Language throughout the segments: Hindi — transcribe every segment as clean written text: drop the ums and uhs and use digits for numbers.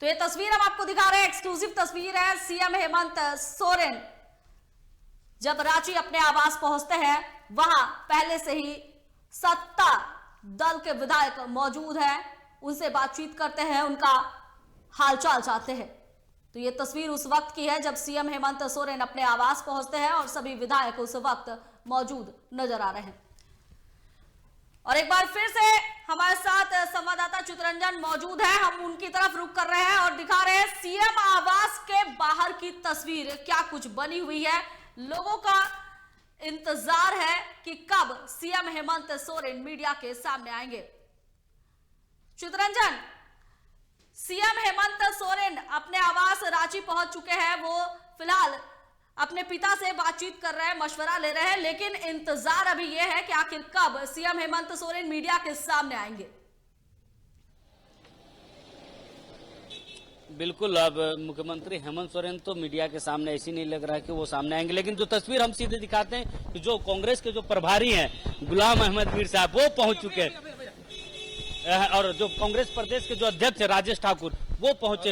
तो ये तस्वीर हम आपको दिखा रहे हैं, एक्सक्लूसिव तस्वीर है। सीएम हेमंत सोरेन जब रांची अपने आवास पहुंचते हैं, वहां पहले से ही सत्ता दल के विधायक मौजूद हैं, उनसे बातचीत करते हैं, उनका हालचाल चाहते हैं। तो ये तस्वीर उस वक्त की है जब सीएम हेमंत सोरेन अपने आवास पहुंचते हैं और सभी विधायक उस वक्त मौजूद नजर आ रहे हैं। और एक बार फिर से हमारे साथ संवाददाता चितरंजन मौजूद है, हम उनकी तरफ रुख कर रहे हैं और दिखा रहे हैं सीएम आवास के बाहर की तस्वीर क्या कुछ बनी हुई है। लोगों का इंतजार है कि कब सीएम हेमंत सोरेन मीडिया के सामने आएंगे। चितरंजन, सीएम हेमंत सोरेन अपने आवास रांची पहुंच चुके हैं, वो फिलहाल अपने पिता से बातचीत कर रहे हैं, मशवरा ले रहे हैं, लेकिन इंतजार अभी यह है कि आखिर कब सीएम हेमंत सोरेन मीडिया के सामने आएंगे। बिल्कुल, अब मुख्यमंत्री हेमंत सोरेन तो मीडिया के सामने ऐसी नहीं लग रहा है कि वो सामने आएंगे, लेकिन जो तस्वीर हम सीधे दिखाते हैं कि जो कांग्रेस के जो प्रभारी हैं गुलाम अहमद मीर साहब वो पहुंच चुके हैं और जो कांग्रेस प्रदेश के जो अध्यक्ष राजेश ठाकुर वो पहुंचे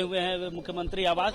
हुए हैं मुख्यमंत्री आवास।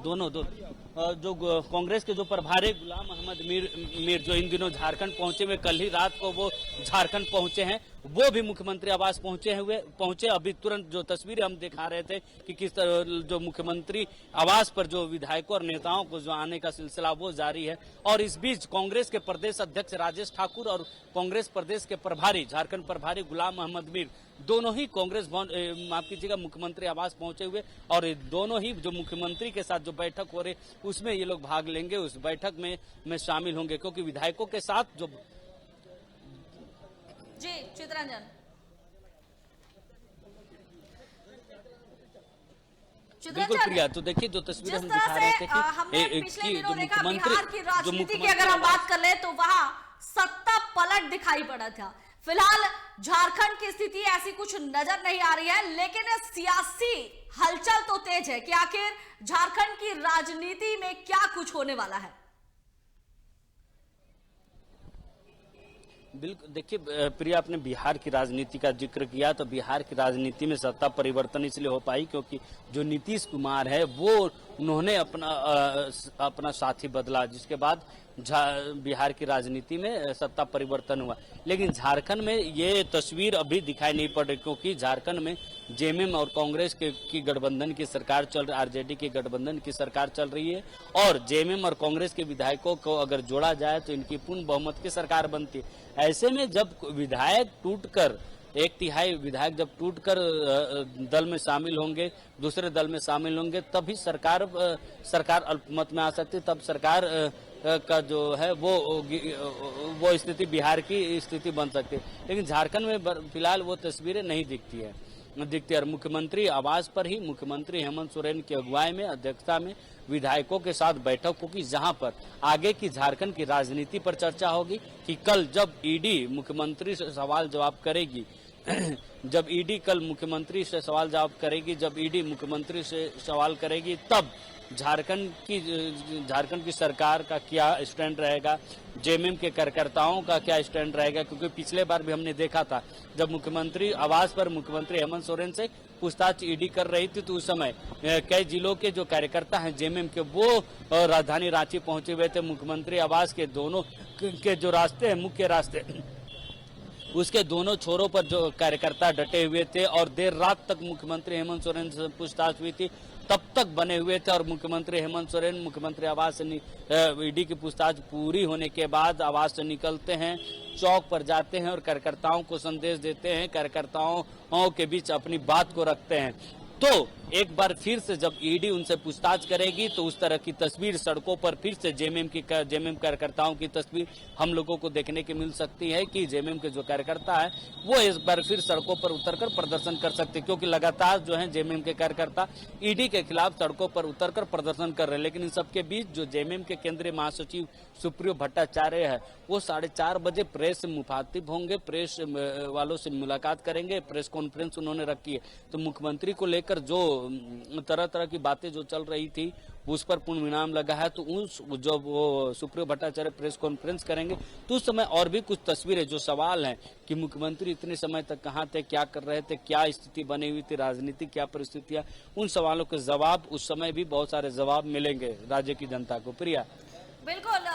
दोनों जो कांग्रेस के जो प्रभारी गुलाम अहमद मीर जो इन दिनों झारखंड पहुंचे हुए, कल ही रात को वो झारखंड पहुंचे हैं, वो भी मुख्यमंत्री आवास पहुंचे। अभी तुरंत जो तस्वीरें हम दिखा रहे थे कि किस तरह जो मुख्यमंत्री आवास पर जो विधायकों और नेताओं को जो आने का सिलसिला वो जारी है। और इस बीच कांग्रेस के प्रदेश अध्यक्ष राजेश ठाकुर और कांग्रेस प्रदेश के प्रभारी झारखंड प्रभारी गुलाम अहमद मीर दोनों ही कांग्रेस माफ कीजिएगा मुख्यमंत्री आवास पहुंचे हुए, और दोनों ही जो मुख्यमंत्री के साथ जो बैठक हो रही उसमें ये लोग भाग लेंगे, उस बैठक में शामिल होंगे, क्योंकि विधायकों के साथ जो जी चितरंजन, बिल्कुल प्रिया, तो देखिए जो तस्वीर हम दिखा रहे थे कि जो मुख्यमंत्री राजनीति की अगर हम बात कर ले तो वहां सत्ता पलट दिखाई पड़ा था। फिलहाल झारखंड की स्थिति ऐसी कुछ नजर नहीं आ रही है, लेकिन सियासी हलचल तो तेज है कि आखिर झारखंड की राजनीति में क्या कुछ होने वाला है। बिल्कुल, देखिए प्रिया, आपने बिहार की राजनीति का जिक्र किया, तो बिहार की राजनीति में सत्ता परिवर्तन इसलिए हो पाई क्योंकि जो नीतीश कुमार है वो उन्होंने अपना साथी बदला, जिसके बाद बिहार की राजनीति में सत्ता परिवर्तन हुआ। लेकिन झारखंड में ये तस्वीर अभी दिखाई नहीं पड़ रही, क्योंकि झारखंड में जेएमएम और कांग्रेस की गठबंधन की सरकार चल रही, आरजेडी की गठबंधन की सरकार चल रही है, और जेएमएम और कांग्रेस के विधायकों को अगर जोड़ा जाए तो इनकी पूर्ण बहुमत की सरकार बनती है। ऐसे में जब विधायक टूटकर, 1/3 विधायक जब टूटकर दल में शामिल होंगे, दूसरे दल में शामिल होंगे, तभी सरकार अल्पमत में आ सकती है, तब सरकार का जो है वो स्थिति बिहार की स्थिति बन सकती है। लेकिन झारखंड में फिलहाल वो तस्वीरें नहीं दिखती है। और मुख्यमंत्री आवास पर ही मुख्यमंत्री हेमंत सोरेन की अगुवाई में, अध्यक्षता में विधायकों के साथ बैठक होगी, जहां पर आगे की झारखंड की राजनीति पर चर्चा होगी कि कल जब ईडी मुख्यमंत्री से सवाल जवाब करेगी जब ईडी कल मुख्यमंत्री से सवाल जवाब करेगी, जब ईडी मुख्यमंत्री से सवाल करेगी, तब झारखंड की सरकार का क्या स्टैंड रहेगा, जेएमएम के कार्यकर्ताओं का क्या स्टैंड रहेगा। क्योंकि पिछले बार भी हमने देखा था जब मुख्यमंत्री आवास पर मुख्यमंत्री हेमंत सोरेन से पूछताछ ईडी कर रही थी, तो उस समय कई जिलों के जो कार्यकर्ता हैं जेएमएम के वो राजधानी रांची पहुंचे हुए थे। मुख्यमंत्री आवास के दोनों के जो रास्ते हैं, मुख्य रास्ते, उसके दोनों छोरों पर जो कार्यकर्ता डटे हुए थे, और देर रात तक मुख्यमंत्री हेमंत सोरेन से पूछताछ हुई थी, तब तक बने हुए थे। और मुख्यमंत्री हेमंत सोरेन मुख्यमंत्री आवास से ईडी की पूछताछ पूरी होने के बाद आवास से निकलते हैं, चौक पर जाते हैं और कार्यकर्ताओं को संदेश देते हैं, कार्यकर्ताओं के बीच अपनी बात को रखते हैं। तो एक बार फिर से जब ईडी उनसे पूछताछ करेगी तो उस तरह की तस्वीर सड़कों पर फिर से जेएमएम कार्यकर्ताओं की तस्वीर हम लोगों को देखने की मिल सकती है कि जेएमएम के जो कार्यकर्ता है वो इस बार फिर सड़कों पर उतरकर प्रदर्शन कर सकते हैं, क्योंकि लगातार जो है जेएमएम के कार्यकर्ता ईडी के खिलाफ सड़कों पर उतरकर प्रदर्शन कर रहे हैं। लेकिन इन सबके बीच जो जेएमएम के केंद्रीय महासचिव सुप्रियो भट्टाचार्य है वो 4:30 बजे प्रेस से मुखातिब होंगे, प्रेस वालों से मुलाकात करेंगे, प्रेस कॉन्फ्रेंस उन्होंने रखी है। तो मुख्यमंत्री को लेकर जो तरह तरह की बातें जो चल रही थी उस पर पूर्ण विराम लगा है। तो उस जो वो सुप्रियो भट्टाचार्य प्रेस कॉन्फ्रेंस करेंगे तो उस समय और भी कुछ तस्वीरें, जो सवाल हैं कि मुख्यमंत्री इतने समय तक कहाँ थे, क्या कर रहे थे, क्या स्थिति बनी हुई थी, राजनीति क्या परिस्थितियां, उन सवालों के जवाब उस समय भी बहुत सारे जवाब मिलेंगे राज्य की जनता को। प्रिया, बिल्कुल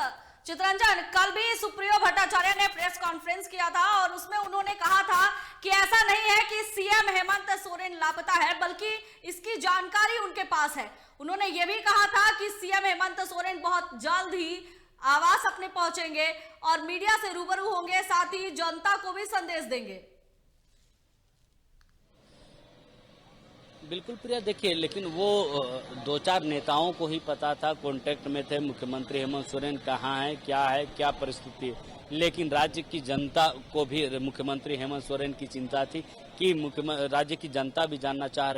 चित्रंजन, कल भी सुप्रियो भट्टाचार्य ने प्रेस कॉन्फ्रेंस किया था और उसमें उन्होंने कहा था कि ऐसा नहीं है कि सीएम हेमंत सोरेन लापता है, बल्कि इसकी जानकारी उनके पास है। उन्होंने ये भी कहा था कि सीएम हेमंत सोरेन बहुत जल्द ही आवास अपने पहुंचेंगे और मीडिया से रूबरू होंगे, साथ ही जनता को भी संदेश देंगे। बिल्कुल प्रिया, देखिए, लेकिन वो 2-4 नेताओं को ही पता था, कांटेक्ट में थे मुख्यमंत्री हेमंत सोरेन कहाँ है, क्या परिस्थिति है। लेकिन राज्य की जनता को भी मुख्यमंत्री हेमंत सोरेन की चिंता थी कि राज्य की जनता भी जानना चाह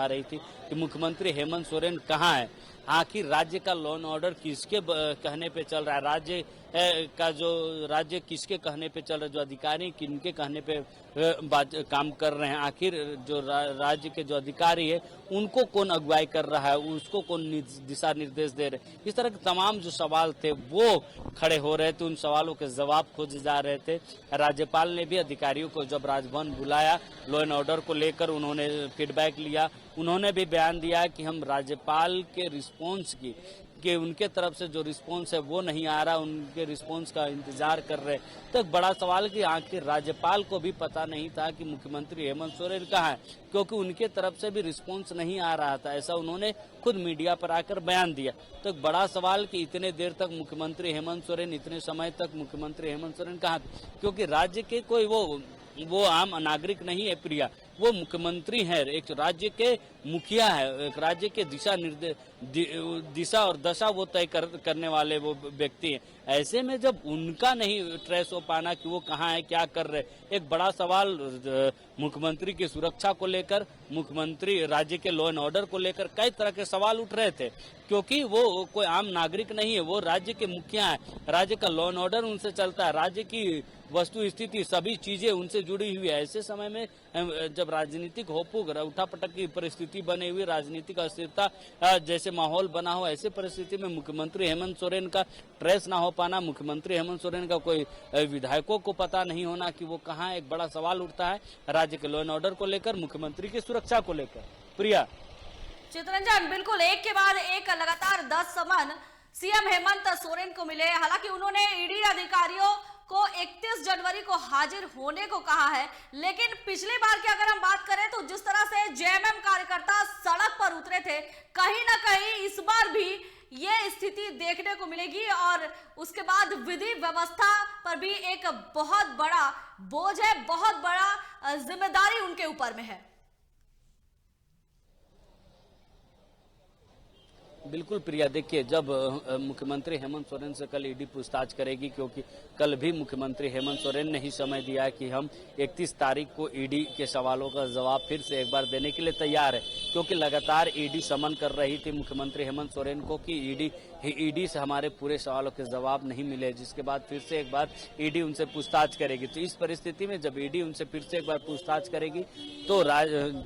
रही थी कि मुख्यमंत्री हेमंत सोरेन कहाँ है। आखिर राज्य का लॉ एंड ऑर्डर किसके कहने पे चल रहा है, राज्य किसके कहने पे चल रहा है, जो अधिकारी किनके कहने पे काम कर रहे हैं। आखिर जो राज्य के जो अधिकारी है उनको कौन अगुवाई कर रहा है, उसको कौन दिशा निर्देश दे रहे हैं। इस तरह के तमाम जो सवाल थे वो खड़े हो रहे थे, उन सवालों के जवाब खोजे जा रहे थे। राज्यपाल ने भी अधिकारियों को जब राजभवन बुलाया, लॉ एंड ऑर्डर को लेकर उन्होंने फीडबैक लिया, उन्होंने भी बयान दिया कि हम राज्यपाल के रिस्पॉन्स कि उनके तरफ से जो रिस्पॉन्स है वो नहीं आ रहा, उनके रिस्पॉन्स का इंतजार कर रहे। तो एक बड़ा सवाल कि आखिर राज्यपाल को भी पता नहीं था कि मुख्यमंत्री हेमंत सोरेन कहाँ है, क्योंकि उनके तरफ से भी रिस्पॉन्स नहीं आ रहा था, ऐसा उन्होंने खुद मीडिया पर आकर बयान दिया। तो एक बड़ा सवाल कि इतने देर तक मुख्यमंत्री हेमंत सोरेन, इतने समय तक मुख्यमंत्री हेमंत सोरेन कहाँ थे, क्योंकि राज्य के कोई वो आम नागरिक नहीं है प्रिया, वो मुख्यमंत्री है, एक राज्य के मुखिया है, एक राज्य के दिशा और दशा वो तय करने वाले वो व्यक्ति हैं। ऐसे में जब उनका नहीं ट्रेस हो पाना कि वो कहाँ है, क्या कर रहे, एक बड़ा सवाल मुख्यमंत्री की सुरक्षा को लेकर, मुख्यमंत्री राज्य के लॉ एंड ऑर्डर को लेकर कई तरह के सवाल उठ रहे थे, क्योंकि वो कोई आम नागरिक नहीं है, वो राज्य के मुखिया है, राज्य का लॉ एंड ऑर्डर उनसे चलता है, राज्य की वस्तु स्थिति सभी चीजें उनसे जुड़ी हुई है। ऐसे समय में जब राजनीतिक होपुक उठापटक की परिस्थिति बनी हुई, राजनीतिक अस्थिरता जैसे माहौल बना हो, ऐसे परिस्थिति में मुख्यमंत्री हेमंत सोरेन का ट्रेस ना हो पाना, मुख्यमंत्री हेमंत सोरेन का कोई विधायकों को पता नहीं होना कि वो कहाँ, एक बड़ा सवाल उठता है राज्य के लॉ एंड ऑर्डर को लेकर, मुख्यमंत्री की सुरक्षा को लेकर। प्रिया, चित्रंजन, बिल्कुल एक के बाद एक लगातार 10 समन सीएम हेमंत सोरेन को मिले। हालांकि उन्होंने ईडी अधिकारियों को 31 जनवरी को हाजिर होने को कहा है, लेकिन पिछली बार की अगर हम बात करें तो जिस तरह से जेएमएम कार्यकर्ता सड़क पर उतरे थे, कहीं ना कहीं इस बार भी ये स्थिति देखने को मिलेगी और उसके बाद विधि व्यवस्था पर भी एक बहुत बड़ा बोझ है, बहुत बड़ा जिम्मेदारी उनके ऊपर में है। बिल्कुल प्रिया, देखिए, जब मुख्यमंत्री हेमंत सोरेन से कल ईडी पूछताछ करेगी, क्योंकि कल भी मुख्यमंत्री हेमंत सोरेन ने ही समय दिया कि हम 31 तारीख को ईडी के सवालों का जवाब फिर से एक बार देने के लिए तैयार है, क्योंकि लगातार ईडी समन कर रही थी मुख्यमंत्री हेमंत सोरेन को कि ईडी से हमारे पूरे सवालों के जवाब नहीं मिले, जिसके बाद फिर से एक बार ईडी उनसे पूछताछ करेगी। तो इस परिस्थिति में जब ईडी उनसे फिर से एक बार पूछताछ करेगी तो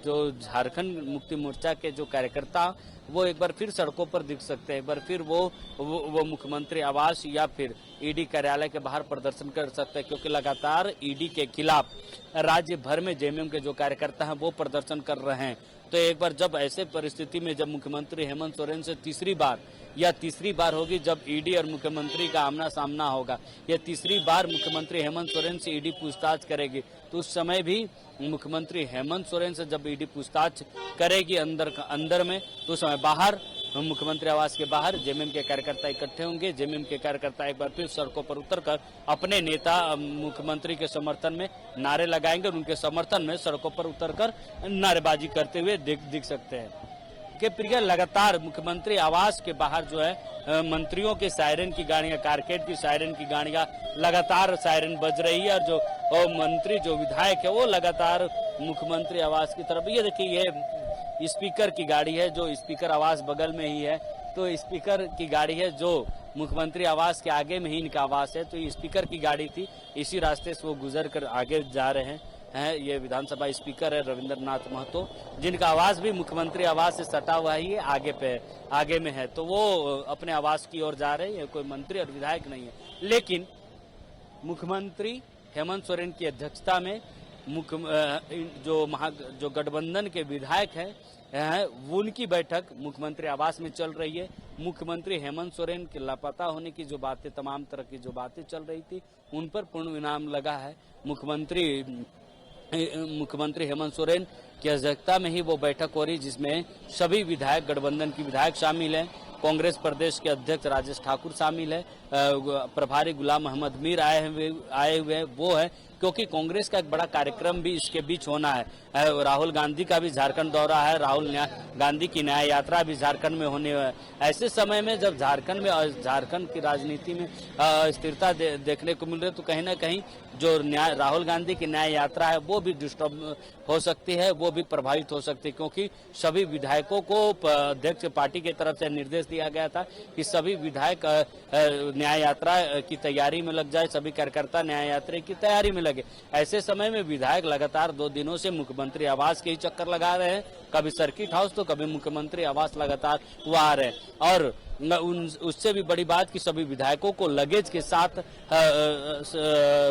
जो झारखंड मुक्ति मोर्चा के जो कार्यकर्ता वो एक बार फिर सड़कों पर दिख सकते हैं, एक बार फिर वो मुख्यमंत्री आवास या फिर ईडी कार्यालय के बाहर प्रदर्शन कर सकते हैं, क्योंकि लगातार ईडी के खिलाफ राज्य भर में जेएमएम के जो कार्यकर्ता हैं वो प्रदर्शन कर रहे हैं। तो एक बार जब ऐसे परिस्थिति में जब मुख्यमंत्री हेमंत सोरेन से तीसरी बार होगी जब ईडी और मुख्यमंत्री का आमना सामना होगा, या तीसरी बार मुख्यमंत्री हेमंत सोरेन से ईडी पूछताछ करेगी, तो उस समय भी मुख्यमंत्री हेमंत सोरेन से जब ईडी पूछताछ करेगी अंदर में, तो उस समय बाहर मुख्यमंत्री आवास के बाहर जेएमएम के कार्यकर्ता इकट्ठे होंगे। जेएमएम के कार्यकर्ता एक बार फिर सड़कों पर उतरकर अपने नेता मुख्यमंत्री के समर्थन में नारे लगाएंगे और उनके समर्थन में सड़कों पर उतरकर नारेबाजी करते हुए दिख सकते हैं। कि प्रिया, लगातार मुख्यमंत्री आवास के बाहर जो है मंत्रियों के सायरन की गाड़ियां, कारकेड की सायरन की गाड़ियां लगातार सायरन बज रही है, और जो मंत्री जो विधायक है वो लगातार मुख्यमंत्री आवास की तरफ, ये देखिए, ये स्पीकर की गाड़ी है, जो स्पीकर आवास बगल में ही है, तो स्पीकर की गाड़ी है जो मुख्यमंत्री आवास के आगे में ही इनका आवास है, तो ये स्पीकर की गाड़ी थी, इसी रास्ते से वो गुजर कर आगे जा रहे हैं। हैं, ये विधानसभा स्पीकर है रविंद्रनाथ महतो, जिनका आवास भी मुख्यमंत्री आवास से सटा हुआ ही है, आगे में है। तो वो अपने आवास की ओर जा रहे हैं, कोई मंत्री और विधायक नहीं है। लेकिन मुख्यमंत्री हेमंत सोरेन की अध्यक्षता में जो गठबंधन के विधायक हैं उनकी बैठक मुख्यमंत्री आवास में चल रही है। मुख्यमंत्री हेमंत सोरेन के लापता होने की जो बातें, तमाम तरह की जो बातें चल रही थी, उन पर पूर्ण विराम लगा है। मुख्यमंत्री हेमंत सोरेन की अध्यक्षता में ही वो बैठक हो रही, जिसमें सभी विधायक, गठबंधन की विधायक शामिल हैं। कांग्रेस प्रदेश के अध्यक्ष राजेश ठाकुर शामिल है, प्रभारी गुलाम अहमद मीर आए हुए हैं वो है, क्योंकि कांग्रेस का एक बड़ा कार्यक्रम भी इसके बीच होना है। राहुल गांधी का भी झारखंड दौरा है, राहुल गांधी की न्याय यात्रा भी झारखंड में होने है। ऐसे समय में जब झारखंड की राजनीति में स्थिरता देखने को मिल रही है, तो कहीं ना कहीं जो राहुल गांधी की न्याय यात्रा है वो भी डिस्टर्ब हो सकती है, वो भी प्रभावित हो सकती है, क्योंकि सभी विधायकों को अध्यक्ष पार्टी की तरफ से निर्देश दिया गया था कि सभी विधायक न्याय यात्रा की तैयारी में लग जाए, सभी कार्यकर्ता न्याय यात्रा की तैयारी में लगे। ऐसे समय में विधायक लगातार 2 दिनों से मुख्यमंत्री आवास के ही चक्कर लगा रहे हैं, कभी सर्किट हाउस तो कभी मुख्यमंत्री आवास लगातार वो आ रहे हैं। और उससे भी बड़ी बात कि सभी विधायकों को लगेज के साथ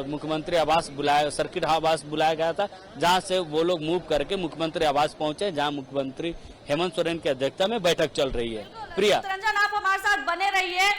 मुख्यमंत्री आवास सर्किट आवास बुलाया गया था, जहां से वो लोग मूव करके मुख्यमंत्री आवास पहुंचे, जहां मुख्यमंत्री हेमंत सोरेन की अध्यक्षता में बैठक चल रही है। प्रिया रंजन, आप हमारे साथ बने रहिए।